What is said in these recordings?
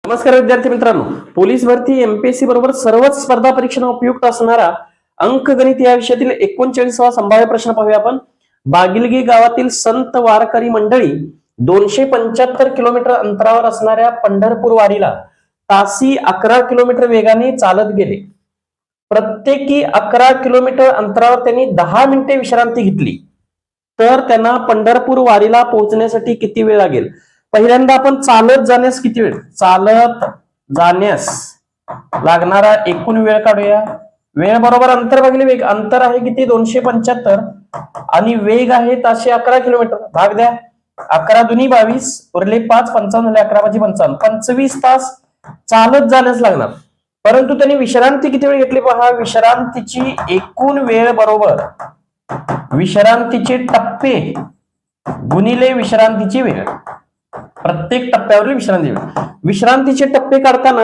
नमस्कार विद्यार्थी मित्रांनो, पोलीस भरती एमपीएससी बरोबर सर्वच स्पर्धा परीक्षांना उपयुक्त असणारा अंकगणित या विषयातील 39वा संभाव्य प्रश्न पाहूया आपण. बागिलगी गावातील संत वारकरी मंडळी 275 किलोमीटर अंतरावर असणाऱ्या पंढरपूर वारीला तासी 11 किलोमीटर वेगाने चालत गेले. प्रत्येकी 11 किलोमीटर अंतरावर त्यांनी 10 मिनिटे विश्रांती घेतली तर त्यांना पंढरपूर वारीला पोहोचण्यासाठी किती वेळ लागेल? पहिल्यांदा आपण चालत जाण्यास किती वेळ, चालत जाण्यास लागणारा एकूण वेळ काढूया. वेळ बरोबर अंतर भागिले वेग. अंतर आहे किती? 275 आणि वेग आहे ताशी 11 किलोमीटर. भाग द्या. 11 दुनी 22 उरले 5, 55 झाले. 11 5 55, 25 तास चालत जाण्यास लागणार. परंतु त्यांनी विश्रांती किती वेळ घेतली पहा. विश्रांतीची एकूण वेळ बरोबर विश्रांतीचे टप्पे गुणिले विश्रांतीची वेळ. प्रत्येक टप्प्यावरील विश्रांती वेळ. विश्रांतीचे टप्पे काढताना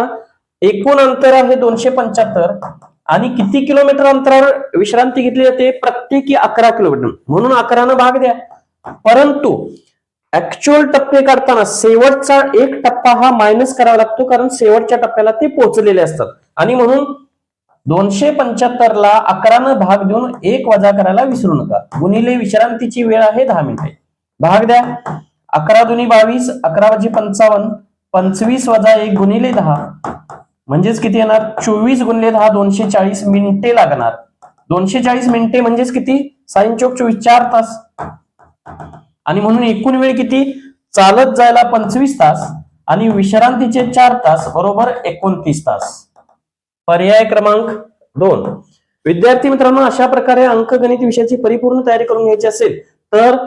एकूण अंतर आहे 275 आणि किती किलोमीटर अंतरावर विश्रांती घेतली जाते? प्रत्येकी 11 किलोमीटर. म्हणून 11 ने भाग द्या. परंतु ऍक्च्युअल टप्पे काढताना शेवटचा एक टप्पा हा मायनस करावा लागतो, कारण शेवटच्या टप्प्याला ते पोहोचलेले असतात. आणि म्हणून 275 ला 11 ने भाग देऊन 1 वजा करायला विसरू नका. गुणिले विश्रांतीची वेळ आहे 10 मिनिटे. भाग द्या. 11 दुनी 22 11 5 55, 25 वजा 1 गुणिले 10 म्हणजेच किती येणार? 24 गुणिले 10 240 मिनिटे लागणार. 240 मिनिटे म्हणजेच किती? 6 चौक 24 4 तास. आणि म्हणून एकूण वेळ किती? चालत जायला 25 तास आणि विश्रांतीचे 4 तास बरोबर 29 तास. पर्याय क्रमांक 2. विद्यार्थी मित्रांनो, अशा प्रकारे अंकगणित विषयाची परिपूर्ण तयारी करून घ्यायची असेल तर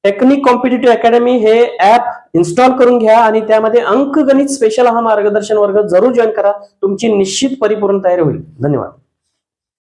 टेक्निक कॉम्पिटिटिव्ह अकॅडमी हे ऍप इन्स्टॉल करून घ्या आणि त्यामध्ये अंकगणित स्पेशल हा मार्गदर्शन वर्ग जरूर जॉईन करा. तुमची निश्चित परिपूर्ण तयारी होईल. धन्यवाद.